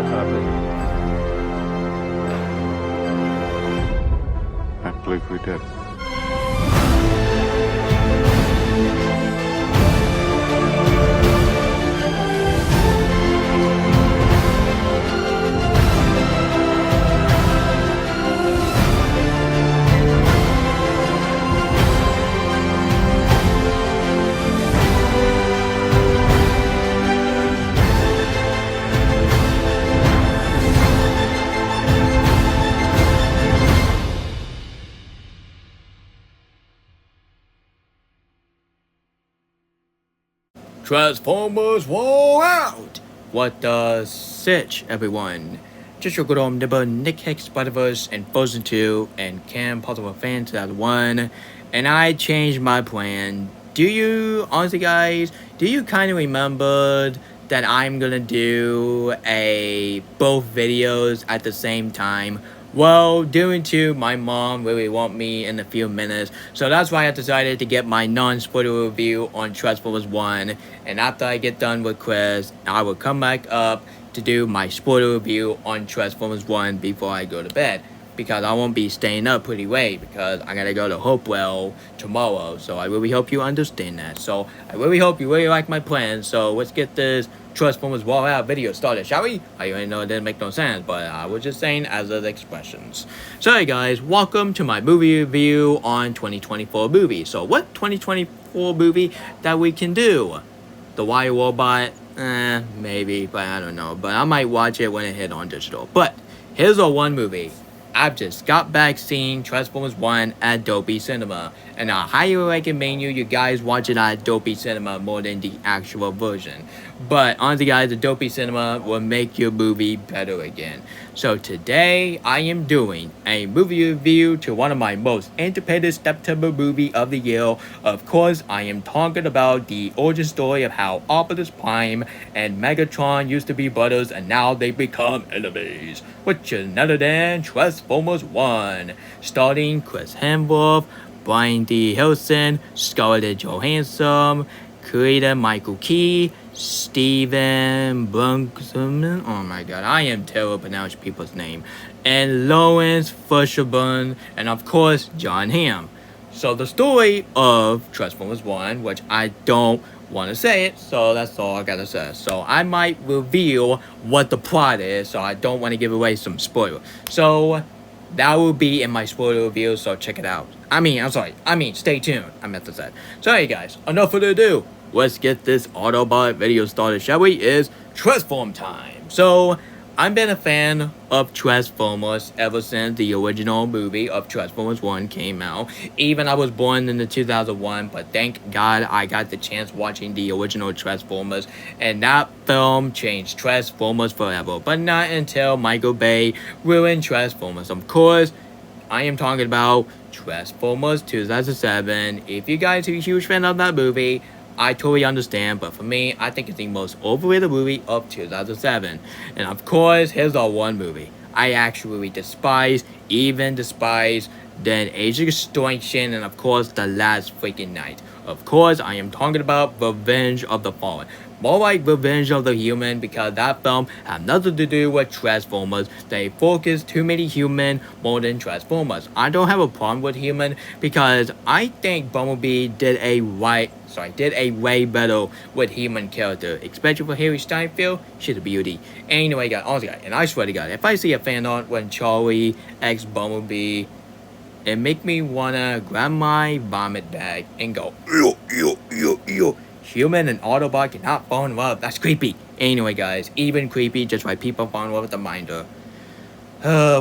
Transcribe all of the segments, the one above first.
What's happening? I believe we did. Transformers War Out! What the sitch, everyone? Just your good old neighbor Nick Hicks Spider-Verse and Frozen 2 and Cam Possible Fan 2001, and I changed my plan. Do you, honestly guys, do you kind of remember that I'm gonna do both videos at the same time? Well, due to my mom really want me in a few minutes, so that's why I decided to get my non-spoiler review on Transformers 1, and after I get done with Chris, I will come back up to do my spoiler review on Transformers 1 before I go to bed, because I won't be staying up pretty late, because I gotta go to Hopewell tomorrow, so I really hope you understand that. So, I really hope you really like my plan, so let's get this Transformers War Out video started, shall we? I already know it didn't make no sense, but I was just saying as of expressions. So hey guys, welcome to my movie review on 2024 movie. So what 2024 movie that we can do? The Wire Robot? Maybe, but I don't know. But I might watch it when it hit on digital. But here's our one movie. I've just got back seeing Transformers 1 at Dolby Cinema, and I highly recommend you guys watch it at Dolby Cinema more than the actual version. But honestly guys, the Dolby Cinema will make your movie better again. So today, I am doing a movie review to one of my most anticipated September movie of the year. Of course, I am talking about the origin story of how Optimus Prime and Megatron used to be brothers and now they become enemies, which is none other than Transformers 1, starring Chris Hemsworth, Brian D. Hilson, Scarlett Johansson, creator Michael Key, Steven Brunkman, oh my god, I am terrible at pronouncing people's name, and Lawrence Fishburne, and of course, John Hamm. So the story of Transformers 1, which I don't want to say it, so that's all I gotta say. So I might reveal what the plot is, so I don't want to give away some spoiler. So that will be in my spoiler review, so check it out. Stay tuned, I meant to say. So hey guys, enough further ado, let's get this Autobot video started, shall we? It's Transform time. So, I've been a fan of Transformers ever since the original movie of Transformers 1 came out. Even I was born in the 2001, but thank God I got the chance watching the original Transformers, and that film changed Transformers forever, but not until Michael Bay ruined Transformers. Of course, I am talking about Transformers 2007. If you guys are a huge fan of that movie, I totally understand, but for me, I think it's the most overrated movie of 2007. And of course, here's our one movie I actually despise, then Age of Extinction, and of course, The Last Freaking Night. Of course, I am talking about Revenge of the Fallen. More like Revenge of the Human, because that film had nothing to do with Transformers. They focus too many human more than Transformers. I don't have a problem with human, because I think Bumblebee did a way better with human character, especially for Harry Steinfeld. She's a beauty. Anyway, guys, honestly, guys, and I swear to God, if I see a fan art when Charlie X Bumblebee, it make me wanna grab my vomit bag and go, ew, ew, ew, ew. Human and Autobot cannot fall in love. That's creepy. Anyway, guys, even creepy just why people fall in love with the Minder.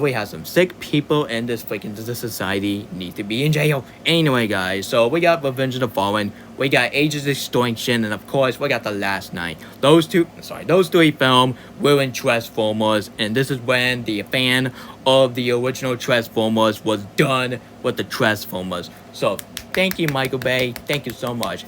We have some sick people in this society need to be in jail. Anyway, guys, so we got Revenge of the Fallen, we got Ages of Extinction, and of course, we got The Last Night. Those three films were in Transformers, and this is when the fan of the original Transformers was done with the Transformers. So, thank you, Michael Bay. Thank you so much.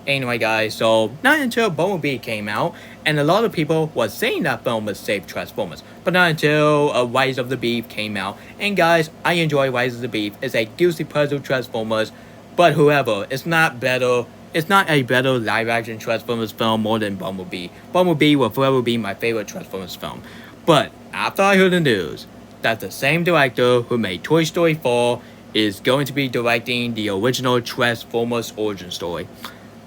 Anyway, guys, so not until Bumblebee came out, and a lot of people was saying that film would save Transformers, but not until Rise of the Beast came out. And guys, I enjoy Rise of the Beast. It's a guilty puzzle Transformers, but however, it's not a better live-action Transformers film more than Bumblebee. Bumblebee will forever be my favorite Transformers film. But after I heard the news that the same director who made Toy Story 4 is going to be directing the original Transformers origin story,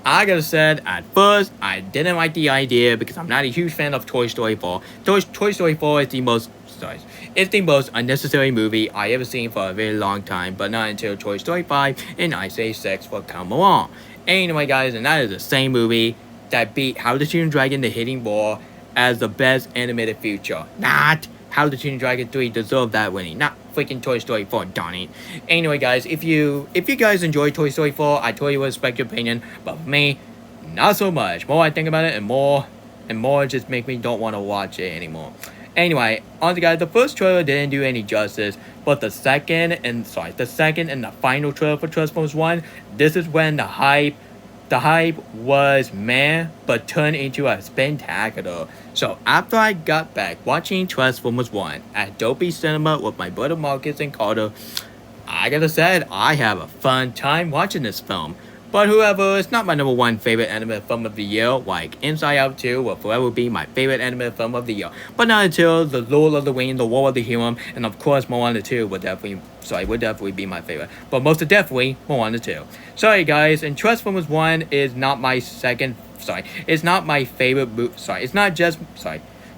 I gotta say, at first, I didn't like the idea because I'm not a huge fan of Toy Story 4. Toy Story 4 is it's the most unnecessary movie I ever seen for a very long time, but not until Toy Story 5 and Ice Age 6 will come along. Anyway, guys, and that is the same movie that beat How to Train Your Dragon The Hitting Ball as the best animated feature. Not How to Train Your Dragon 3 deserved that winning. Not freaking Toy Story 4, darn it. Anyway, guys, if you guys enjoy Toy Story 4, I totally respect your opinion, but for me, not so much. More I think about it, and more just make me don't want to watch it anymore. Anyway, honestly, guys, the first trailer didn't do any justice, but the second and the final trailer for Transformers 1, this is when the hype was meh, but turned into a spectacular. So after I got back watching Transformers 1 at Dolby Cinema with my brother Marcus and Carter, I gotta say, I have a fun time watching this film. But however, it's not my number one favorite animated film of the year, like Inside Out 2 will forever be my favorite animated film of the year. But not until The Lord of the Rings, The War of the Rohirrim, and of course Moana 2 would definitely be my favorite. But most definitely, Moana 2. Sorry guys, and Transformers 1 is not my it's not my favorite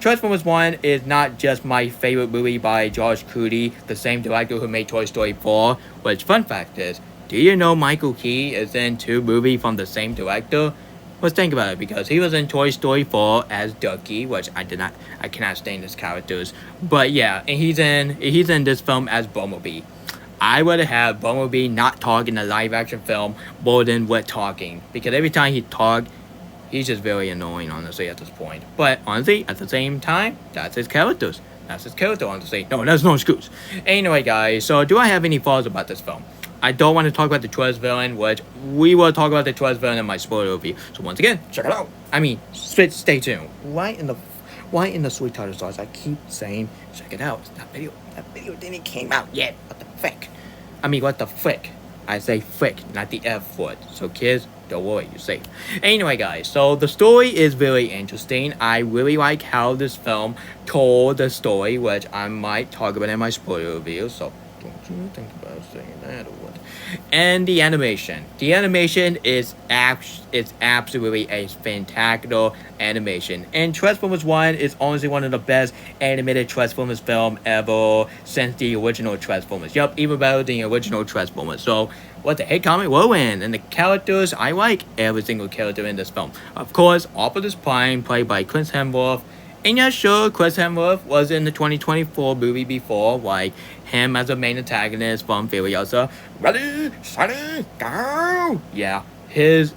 Transformers 1 is not just my favorite movie by George Clooney, the same director who made Toy Story 4, which fun fact is, do you know Michael Key is in 2 movies from the same director? Let's think about it, because he was in Toy Story 4 as Ducky, which I cannot stand his characters. But yeah, and he's in this film as Bumblebee. I would have Bumblebee not talk in a live action film more than with talking, because every time he talk, he's just very annoying, honestly, at this point. But honestly, at the same time, that's his character, honestly. No, that's no excuse. Anyway, guys, so do I have any thoughts about this film? I don't want to talk about the twist villain, which we will talk about the twist villain in my spoiler review. So once again, check it out. Stay tuned. Why in the sweet title stars I keep saying check it out? That video didn't came out yet. What the frick? I say frick, not the F word. So kids, don't worry, you're safe. Anyway, guys, so the story is very interesting. I really like how this film told the story, which I might talk about in my spoiler review. So don't you think about saying that or what? And the animation. The animation is absolutely a spectacular animation. And Transformers 1 is honestly one of the best animated Transformers film ever since the original Transformers. Yup, even better than the original Transformers. So, what the heck, comment below. And the characters, I like every single character in this film. Of course, Optimus Prime, played by Chris Hemsworth. And yeah, sure, Chris Hemsworth was in the 2024 movie before, like him as a main antagonist from Furiosa. Ready, steady, go! Yeah, his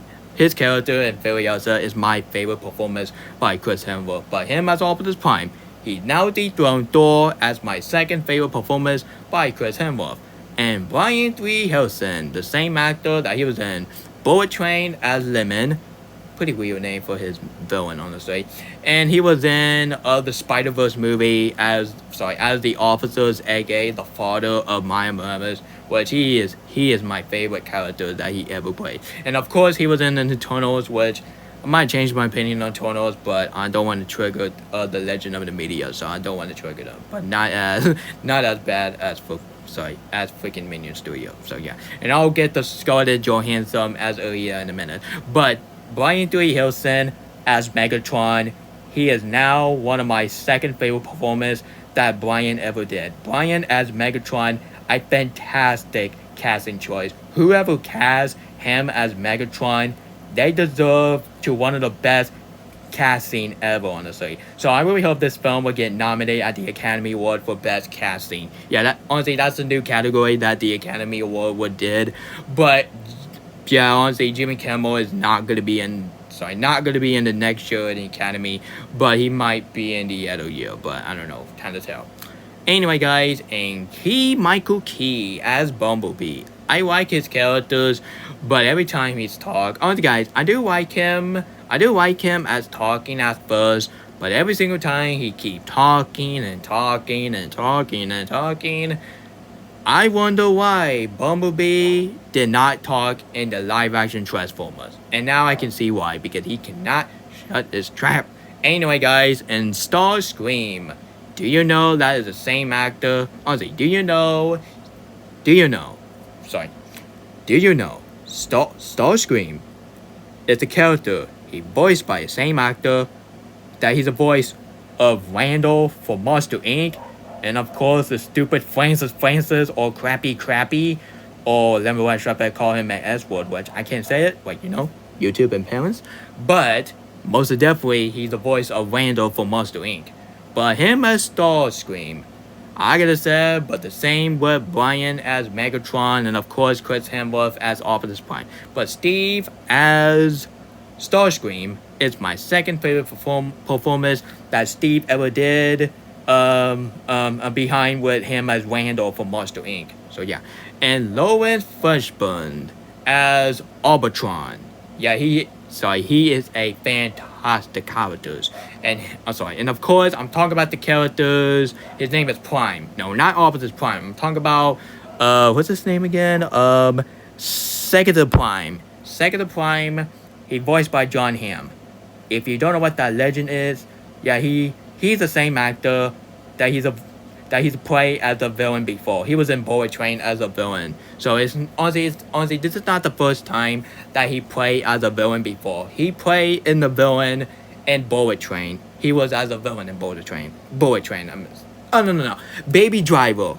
character in Furiosa is my favorite performance by Chris Hemsworth. But him as Optimus Prime, he now dethroned Thor as my second favorite performance by Chris Hemsworth. And Brian Three Hilson, the same actor that he was in Bullet Train as Lemon. Pretty weird name for his villain, honestly. And he was in the Spider-Verse movie as the officers, aka the father of Miles Morales, which he is my favorite character that he ever played. And of course, he was in the Eternals, which I might change my opinion on Eternals, but I don't want to trigger the Legend of the Media, so I don't want to trigger them. But not as bad as freaking Minion Studio. So yeah, and I'll get the Scarlett Johansson as earlier in a minute, but. Brian Three Hilson as Megatron, he is now one of my second favorite performers that Brian ever did. Brian as Megatron, a fantastic casting choice. Whoever cast him as Megatron, they deserve to one of the best casting ever, honestly. So I really hope this film will get nominated at the Academy Award for Best Casting. Yeah, that's a new category that the Academy Award did. But yeah, honestly, Jimmy Kimmel is not gonna be in the next year in the Academy, but he might be in the other year, but I don't know, time to tell. Anyway, guys, and Michael Key as Bumblebee. I like his characters, but every time he's honestly, guys, I do like him as talking at first, but every single time he keeps talking and talking and talking and talking. I wonder why Bumblebee did not talk in the live-action Transformers. And now I can see why, because he cannot shut his trap. Anyway, guys, and Starscream. do you know that is the same actor? Honestly, do you know, sorry, do you know Starscream is a character he voiced by the same actor that he's the voice of Randall for Monster Inc. And of course the stupid Francis or Crappy or let me watch up I call him an S word, which I can't say it, like YouTube and parents. But most definitely he's the voice of Randall for Monster Inc. But him as Starscream, I gotta say, but the same with Brian as Megatron, and of course Chris Hemsworth as Optimus Prime. But Steve as Starscream is my second favorite performance that Steve ever did. Behind with him as Randall from Monster Inc. So yeah, and Lawrence Fishburne as Arbitron. Yeah, he is a fantastic character. And I'm sorry, and of course I'm talking about the characters. His name is Prime. No, not Optimus Prime. I'm talking about what's his name again? Second Prime. Second Prime. He voiced by John Hamm. If you don't know what that legend is, yeah, he's the same actor that he's played as a villain before. He was in Bullet Train as a villain. So it's honestly this is not the first time that he played as a villain before. He played in the villain in Bullet Train. He was as a villain in Bullet Train. No. Baby Driver,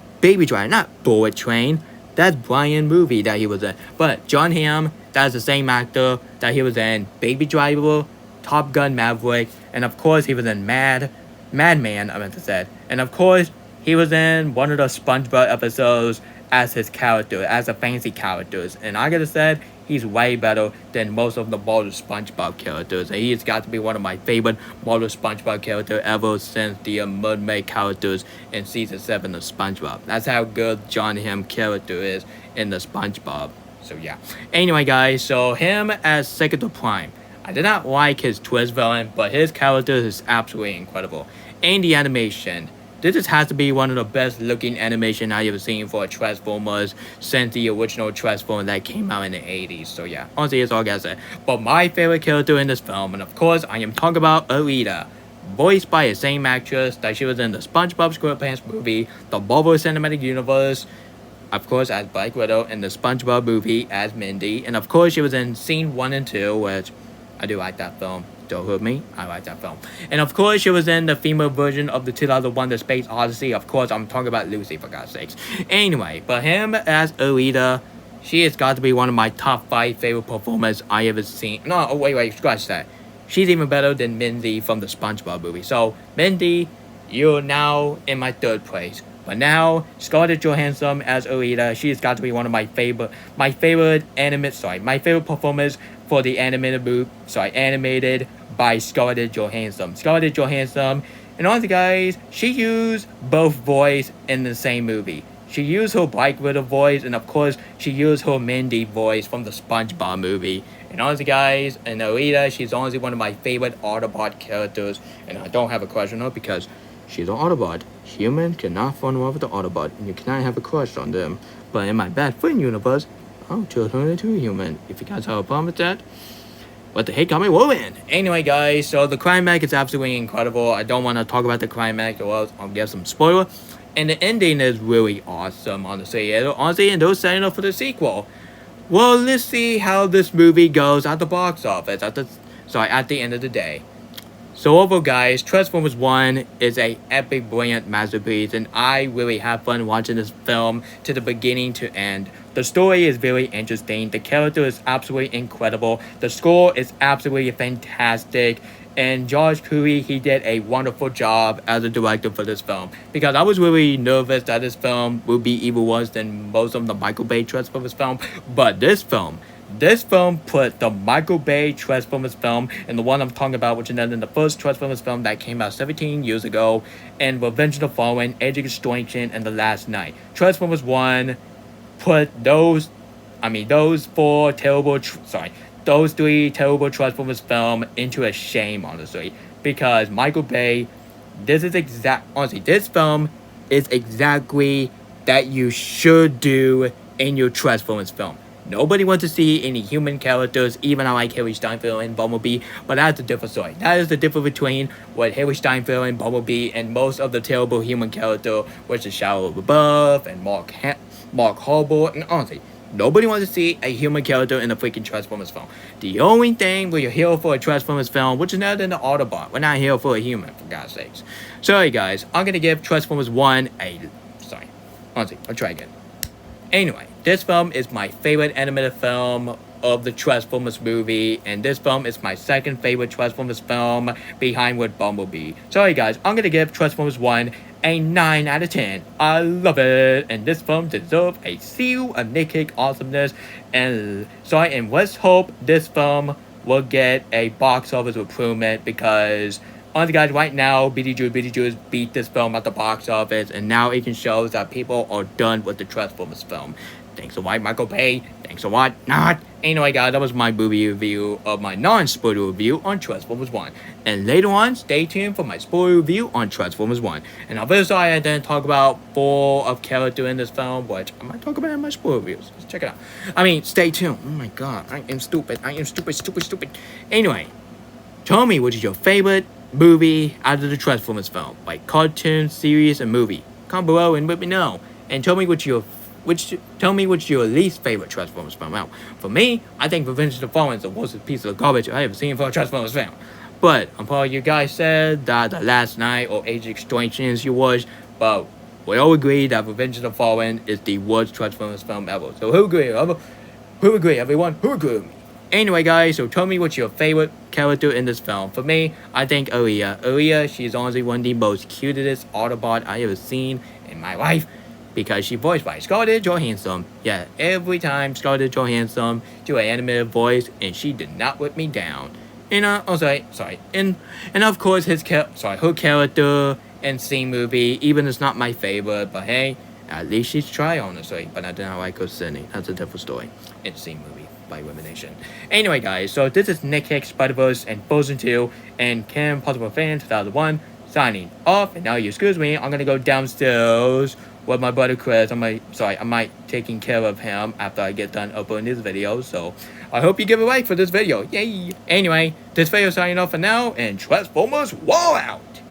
not Bullet Train. That's Brian movie that he was in. But John Hamm, that's the same actor that he was in Baby Driver, Top Gun Maverick, and of course he was in Madman, I meant to say. And of course, he was in one of the SpongeBob episodes as his character, as a fancy characters. And I gotta say, he's way better than most of the Marvel SpongeBob characters. And he's got to be one of my favorite Marvel SpongeBob characters ever since the mermaid characters in season 7 of SpongeBob. That's how good John Hamm character is in the SpongeBob. So yeah. Anyway, guys, so him as Secretary Prime. I did not like his twist villain, but his character is absolutely incredible. And the animation. This just has to be one of the best looking animation I've ever seen for a Transformers since the original Transformers that came out in the 80s. So yeah, honestly, it's all I gotta say. But my favorite character in this film, and of course, I am talking about Alita. Voiced by the same actress that she was in the SpongeBob SquarePants movie, the Marvel Cinematic Universe, of course as Black Widow, in the SpongeBob movie as Mindy, and of course she was in Scene 1 and 2, which I do like that film. Don't hurt me, I like that film. And of course she was in the female version of the 2001 The Space Odyssey. Of course I'm talking about Lucy, for God's sakes. Anyway, but him as Alita, she has got to be one of my top 5 favorite performances I ever seen. No, wait, scratch that. She's even better than Mindy from the SpongeBob movie. So Mindy, you're now in my 3rd place. But now, Scarlett Johansson as Alita, she's got to be one of my favorite performance for the animated by Scarlett Johansson. Scarlett Johansson, and honestly guys, she used both voice in the same movie. She used her Black Widow voice, and of course, she used her Mindy voice from the SpongeBob movie. And honestly guys, in Alita, she's honestly one of my favorite Autobot characters, and I don't have a crush on her because she's an Autobot. Human cannot fall in love with the Autobot, and you cannot have a crush on them. But in my Bad Friend universe, I'll turn her into a human. If you guys have a problem with that, what the heck, got me whirling. Anyway, guys, so the climax is absolutely incredible. I don't want to talk about the climax or else I'll get some spoiler. And the ending is really awesome, honestly. And they're setting up for the sequel. Well, let's see how this movie goes at the box office at the end of the day. So overall, guys, Transformers 1 is a epic, brilliant masterpiece, and I really have fun watching this film to the beginning to end. The story is very interesting, the character is absolutely incredible, the score is absolutely fantastic, and George Clooney, he did a wonderful job as a director for this film. Because I was really nervous that this film would be even worse than most of the Michael Bay Transformers film, but this film put the Michael Bay Transformers film, and the one I'm talking about, which is in the first Transformers film that came out 17 years ago, and Revenge of the Fallen, Age of Extinction, and The Last Knight. Transformers 1 put those three terrible Transformers film into a shame, honestly. Because Michael Bay, this film is exactly that you should do in your Transformers film. Nobody wants to see any human characters, even I like Harry Steinfeld and Bumblebee, but that's a different story. That is the difference between what Harry Steinfeld and Bumblebee and most of the terrible human character, which is Shia LaBeouf and Mark Wahlberg, and honestly, nobody wants to see a human character in a freaking Transformers film. The only thing we're here for a Transformers film, which is not than the Autobot. We're not here for a human, for God's sakes. Sorry guys, I'm gonna give Transformers 1 a... Sorry. Honestly, I'll try again. Anyway, this film is my favorite animated film of the Transformers movie, and this film is my second favorite Transformers film behind with Bumblebee. Sorry guys, I'm gonna give Transformers 1 a 9 out of 10. I love it, and this film deserves a seal of Nick Cage awesomeness, and let's hope this film will get a box office improvement, because honestly guys, right now, Beetlejuice beat this film at the box office, and now it can show that people are done with the Transformers film. Thanks a lot, Michael Bay. Thanks a lot, not. Anyway guys, that was my movie review of my non-spoiler review on Transformers 1. And later on, stay tuned for my spoiler review on Transformers 1. And I'm very sorry I didn't talk about 4 of character in this film, but I might talk about it in my spoiler reviews. Let's check it out. I mean, stay tuned. Oh my god, I am stupid. Stupid. Anyway, tell me what is your favorite movie out of the Transformers film, like cartoon, series, and movie. Comment below and let me know. And tell me what's your least favorite Transformers film. Well, for me, I think Revenge of the Fallen is the worst piece of garbage I have seen for a Transformers film. But I'm probably you guys said that the Last Night or Age of Extinctions you watched, but we all agree that Revenge of the Fallen is the worst Transformers film ever. So who agree? Who agree, everyone? Who agree with me? Anyway, guys, so tell me what's your favorite character in this film. For me, I think Aaliyah. Aaliyah, she's honestly one of the most cutest Autobot I ever seen in my life, because she voiced by Scarlett Johansson. Yeah, every time Scarlett Johansson do an animated voice, and she did not let me down. And and of course her character in C movie, even it's not my favorite, but hey, at least she's tried, honestly. But I did not like her Sydney. That's a different story. In C movie by elimination. Anyway, guys, so this is Nick Cage, Spider-Verse, and Frozen 2, and Kim Possible Fan 2001 signing off. And now you excuse me, I'm gonna go downstairs with my brother Chris. I might taking care of him after I get done uploading this video. So I hope you give a like for this video. Yay! Anyway, this video signing off for now, and Transformers Wall out!